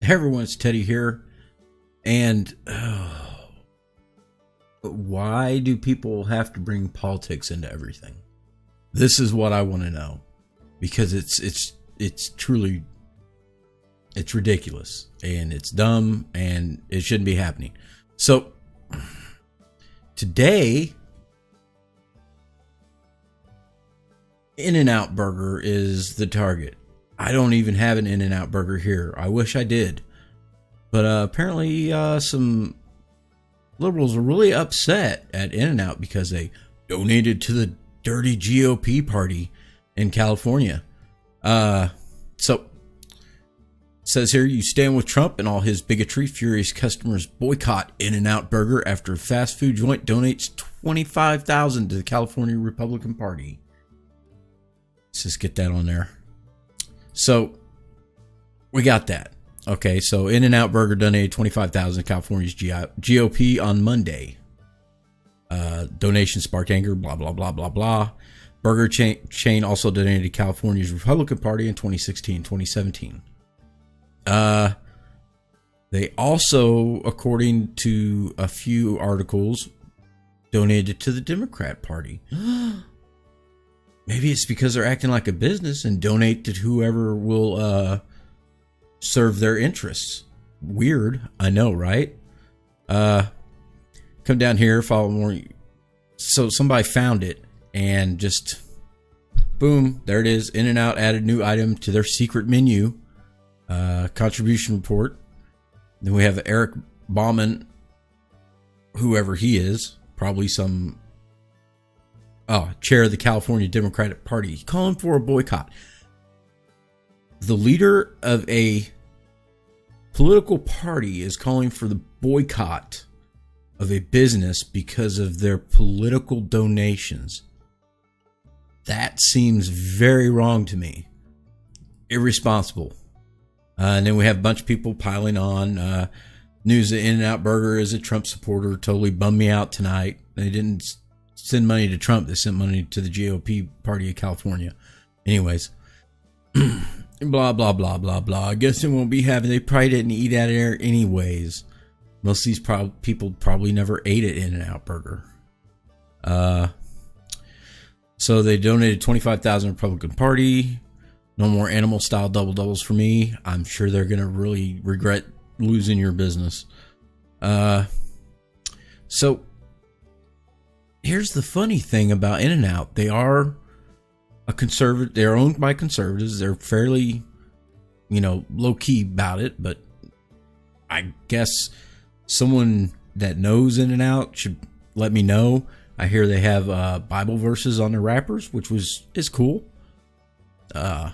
Hey everyone, it's Teddy here. And why do people have to bring politics into everything? This is what I want to know, because it's truly, it's ridiculous and it's dumb and it shouldn't be happening. So today, In Out Burger is the target. I don't even have an In Out Burger here. I wish I did. But apparently some liberals are really upset at In Out because they donated to the dirty GOP party in California. So it says here, you stand with Trump and all his bigotry. Furious customers boycott In Out Burger after fast food joint donates $25,000 to the California Republican Party. Let's just get that on there. So we got that. Okay, so In Out Burger donated $25,000 to California's GOP on Monday. Donation sparked anger, blah, blah, blah, blah, blah. Burger chain also donated to California's Republican Party in 2016, 2017. They also, according to a few articles, donated to the Democrat Party. Maybe it's because they're acting like a business and donate to whoever will serve their interests. Weird, I know, right? Come down here, follow more. So somebody found it and just boom, there it is. In and Out added new item to their secret menu. Contribution report. Then we have Eric Bauman, whoever he is, probably some chair of the California Democratic Party, calling for a boycott. The leader of a political party is calling for the boycott of a business because of their political donations. That seems very wrong to me. Irresponsible. And then we have a bunch of people piling on. News that In Out Burger is a Trump supporter. Totally bummed me out tonight. They didn't send money to Trump. They sent money to the GOP party of California. Anyways. Blah, blah, blah, blah, blah. I guess it won't be having. They probably didn't eat out of there anyways. Most of these people probably never ate at In Out Burger. So they donated $25,000 Republican Party. No more animal style double doubles for me. I'm sure they're going to really regret losing your business. So here's the funny thing about In and Out. They are a conservative. They're owned by conservatives. They're fairly, low key about it. But I guess someone that knows In and Out should let me know. I hear they have Bible verses on their wrappers, which is cool. But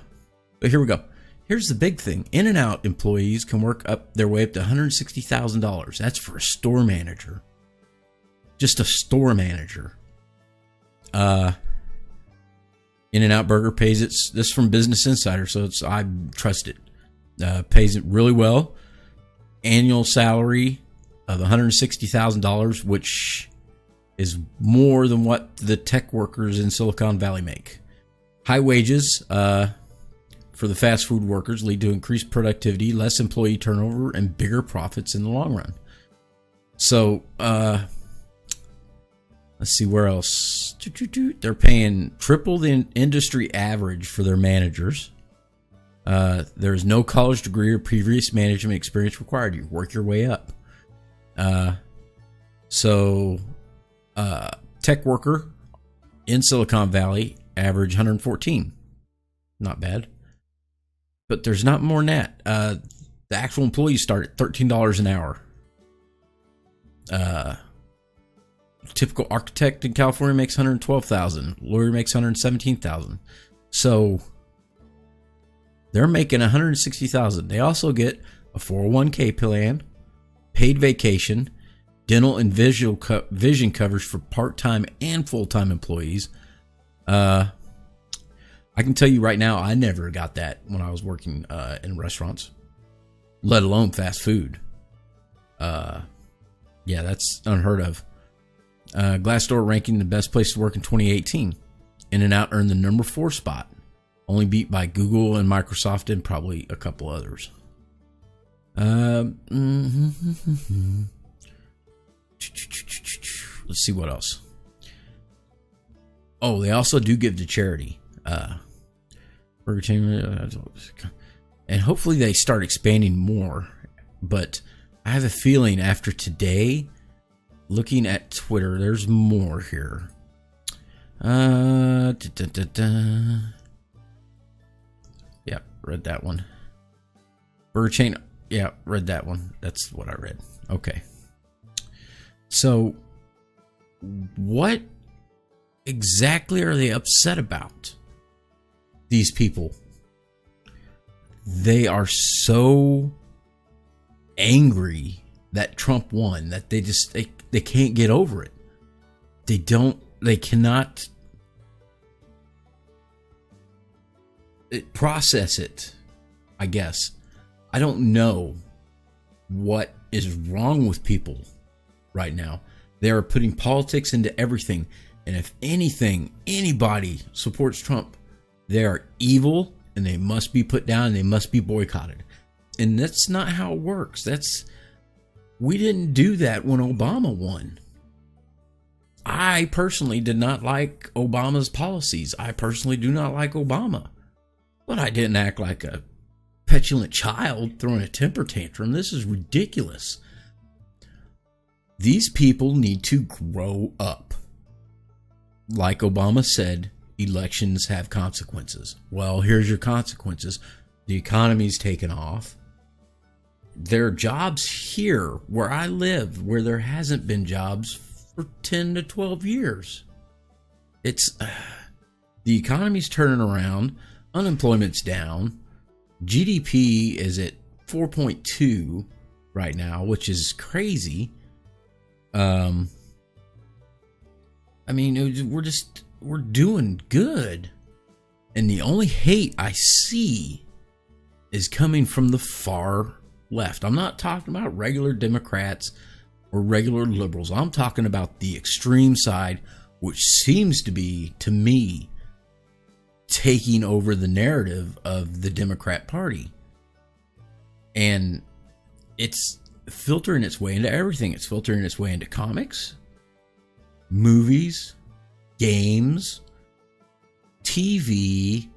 here we go. Here's the big thing. In and Out employees can work up their way up to $160,000. That's for a store manager. Just a store manager. In and Out Burger pays this is from Business Insider, so I trust it. Pays it really well. Annual salary of $160,000, which is more than what the tech workers in Silicon Valley make. High wages for the fast food workers lead to increased productivity, less employee turnover, and bigger profits in the long run. So, let's see where else. They're paying triple the industry average for their managers. There is no college degree or previous management experience required. You work your way up. Tech worker in Silicon Valley average 114. Not bad. But there's not more than that. The actual employees start at $13 an hour. Typical architect in California makes $112,000. Lawyer makes $117,000. So they're making $160,000. They also get a 401k plan, paid vacation, dental and vision coverage for part-time and full-time employees. I can tell you right now, I never got that when I was working in restaurants, let alone fast food. Yeah, that's unheard of. Glassdoor ranking the best place to work in 2018. In and Out earned the number 4 spot, only beat by Google and Microsoft and probably a couple others. Let's see what else. Oh, they also do give to charity. Burger King, and hopefully they start expanding more. But I have a feeling after today, looking at Twitter, there's more here. Yeah, read that one. Burger Chain. Yeah, read that one. That's what I read. Okay. So, what exactly are they upset about? These people. They are so angry that Trump won that they can't get over it. They cannot process it, I guess. I don't know what is wrong with people right now. They are putting politics into everything. And if anybody supports Trump, they are evil and they must be put down and they must be boycotted. And that's not how it works. We didn't do that when Obama won. I personally did not like Obama's policies. I personally do not like Obama. But I didn't act like a petulant child throwing a temper tantrum. This is ridiculous. These people need to grow up. Like Obama said, elections have consequences. Well, here's your consequences. The economy's taken off. There are jobs here where I live where there hasn't been jobs for 10 to 12 years. The economy's turning around. Unemployment's down. GDP is at 4.2 right now, which is crazy. I mean, we're doing good. And the only hate I see is coming from the far left. I'm not talking about regular Democrats or regular liberals. I'm talking about the extreme side, which seems to be, to me, taking over the narrative of the Democrat Party. And it's filtering its way into everything. It's filtering its way into comics, movies, games, TV,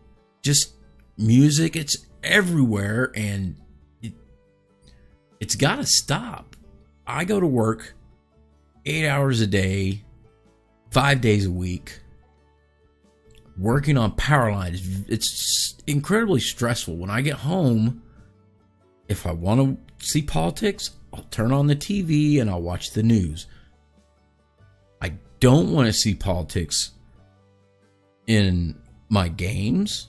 just music. It's everywhere, and it's got to stop. I go to work 8 hours a day, 5 days a week, working on power lines. It's incredibly stressful. When I get home, if I want to see politics, I'll turn on the TV and I'll watch the news. I don't want to see politics in my games.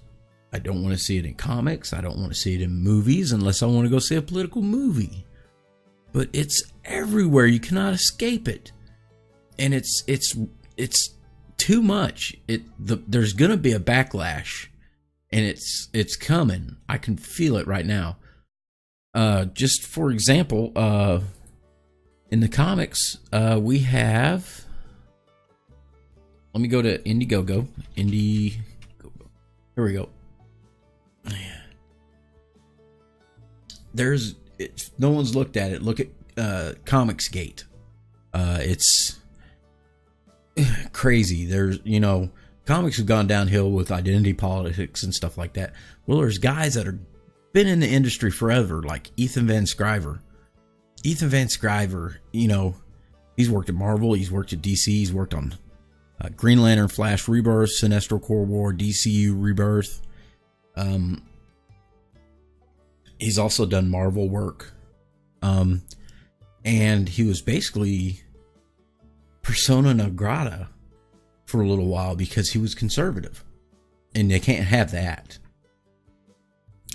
I don't want to see it in comics. I don't want to see it in movies unless I want to go see a political movie. But it's everywhere. You cannot escape it. And it's too much. There's going to be a backlash, and it's coming. I can feel it right now. Just for example, in the comics, we have. Let me go to Indiegogo. Here we go. No one's looked at it. Look at Comicsgate. It's crazy. Comics have gone downhill with identity politics and stuff like that. Well, there's guys that are been in the industry forever, like Ethan Van Sciver. Ethan Van Sciver, he's worked at Marvel, he's worked at DC, he's worked on Green Lantern, Flash Rebirth, Sinestro Corps War, DCU Rebirth. He's also done Marvel work. And he was basically persona non grata for a little while because he was conservative. And they can't have that.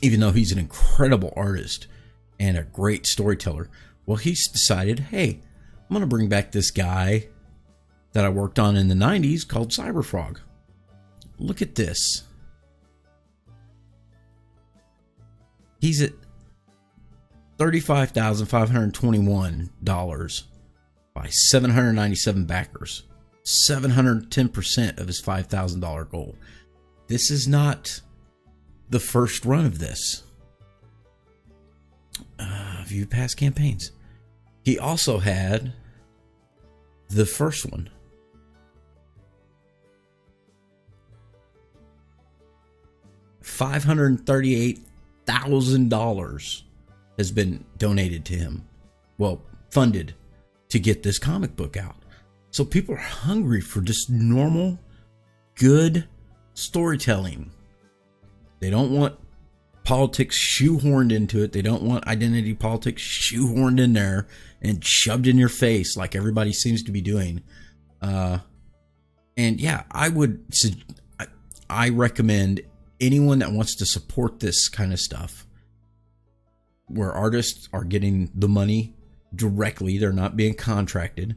Even though he's an incredible artist and a great storyteller. Well, he's decided, hey, I'm going to bring back this guy that I worked on in the 90s called Cyberfrog. Look at this. He's at $35,521 by 797 backers. 710% of his $5,000 goal. This is not the first run of this. viewed past campaigns. He also had the first one. $538,000 has been donated to him. Well, funded to get this comic book out. So people are hungry for just normal, good storytelling. They don't want politics shoehorned into it. They don't want identity politics shoehorned in there and shoved in your face like everybody seems to be doing. And yeah, I recommend anyone that wants to support this kind of stuff, where artists are getting the money directly, they're not being contracted,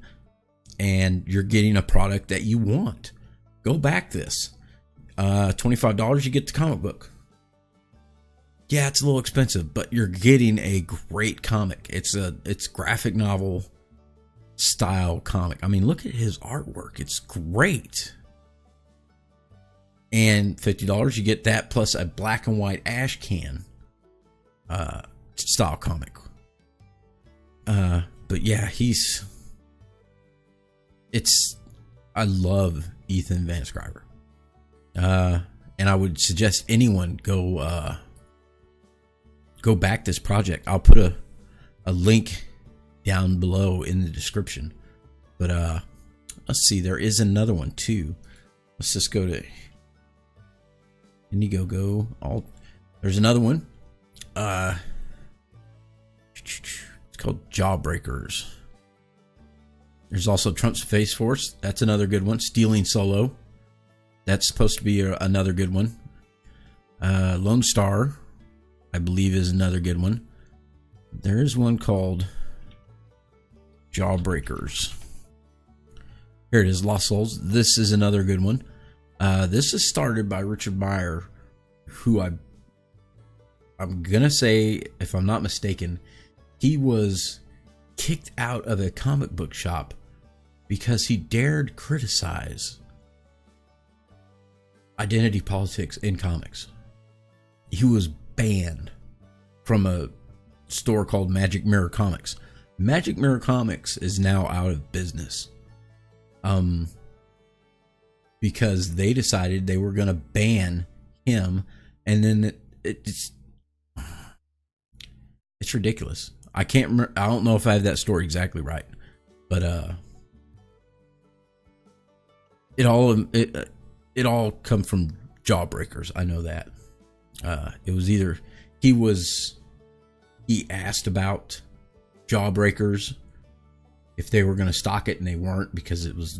and you're getting a product that you want. Go back this. $25, you get the comic book. Yeah, it's a little expensive, but you're getting a great comic. It's graphic novel style comic. I mean, look at his artwork. It's great. And $50, you get that plus a black and white ash can style comic. But yeah, I love Ethan Van Sciver. And I would suggest anyone go back this project. I'll put a link down below in the description. But let's see, there is another one too. Let's just go to Indiegogo. There's another one. It's called Jawbreakers. There's also Trump's Face Force. That's another good one. Stealing Solo. That's supposed to be another good one. Lone Star, I believe, is another good one. There is one called Jawbreakers. Here it is, Lost Souls. This is another good one. This is started by Richard Meyer, who I'm gonna say, if I'm not mistaken, he was kicked out of a comic book shop because he dared criticize identity politics in comics. He was banned from a store called Magic Mirror Comics. Magic Mirror Comics is now out of business. Because they decided they were going to ban him, and then it's ridiculous. I can't remember, I don't know if I have that story exactly right, but it all come from Jawbreakers. I know that. It was either he asked about Jawbreakers if they were going to stock it, and they weren't because it was,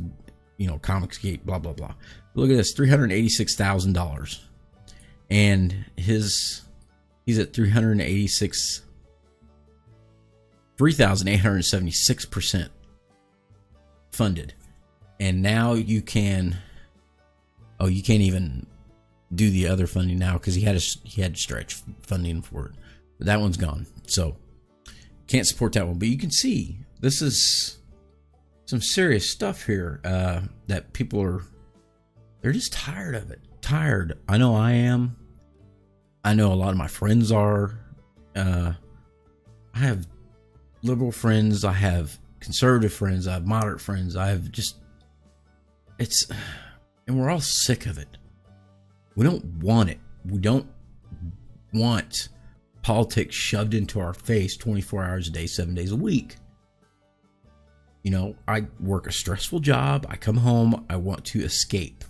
Comicsgate, blah blah blah. Look at this, $386,000, and he's at 3,876% funded, and now you can't even do the other funding now because he had to stretch funding for it, but that one's gone, so can't support that one. But you can see this is some serious stuff here, that people they're just tired of it. Tired. I know I am. I know a lot of my friends are. I have liberal friends. I have conservative friends. I have moderate friends. I have and we're all sick of it. We don't want it. We don't want politics shoved into our face 24 hours a day, 7 days a week. I work a stressful job. I come home. I want to escape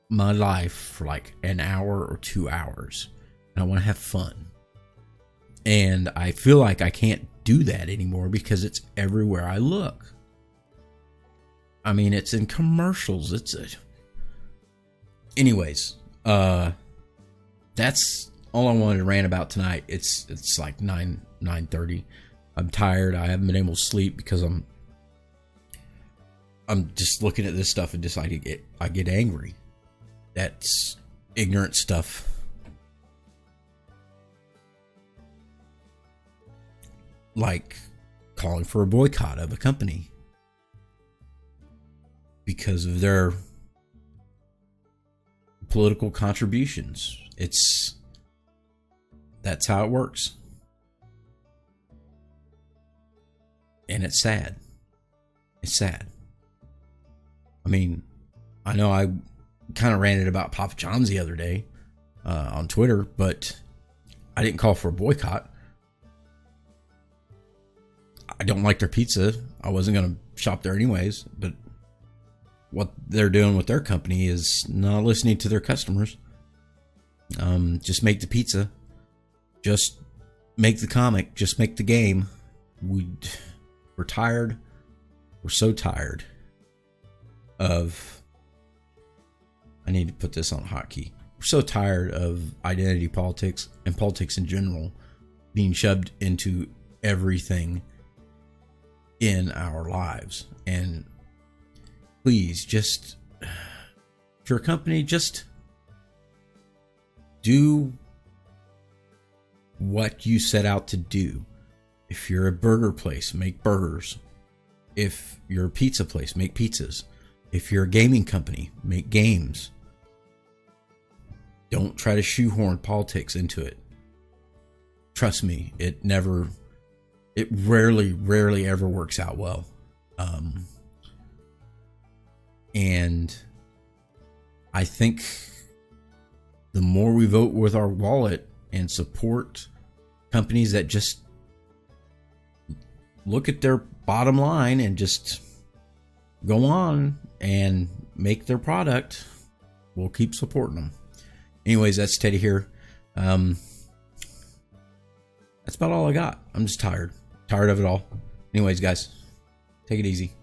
my life for like an hour or 2 hours. And I want to have fun. And I feel like I can't do that anymore because it's everywhere I look. I mean, it's in commercials. Anyways, that's all I wanted to rant about tonight. It's like 9:30. I'm tired. I haven't been able to sleep because I'm just looking at this stuff and just I get angry. That's ignorant stuff. Like calling for a boycott of a company because of their political contributions. That's how it works. And it's sad. It's sad. I mean, I know I kind of ranted about Papa John's the other day on Twitter, but I didn't call for a boycott. I don't like their pizza. I wasn't going to shop there anyways, but what they're doing with their company is not listening to their customers. Just make the pizza. Just make the comic. Just make the game. We're tired. We're so tired of... I need to put this on hotkey. We're so tired of identity politics and politics in general being shoved into everything in our lives. And please, just, if you're a company, just do what you set out to do. If you're a burger place, make burgers. If you're a pizza place, make pizzas. If you're a gaming company, make games. Don't try to shoehorn politics into it. Trust me, it rarely ever works out well. And I think the more we vote with our wallet and support companies that just look at their bottom line and just go on and make their product, we'll keep supporting them. Anyways, that's Teddy here. That's about all I got. I'm just tired of it all. Anyways, guys, take it easy.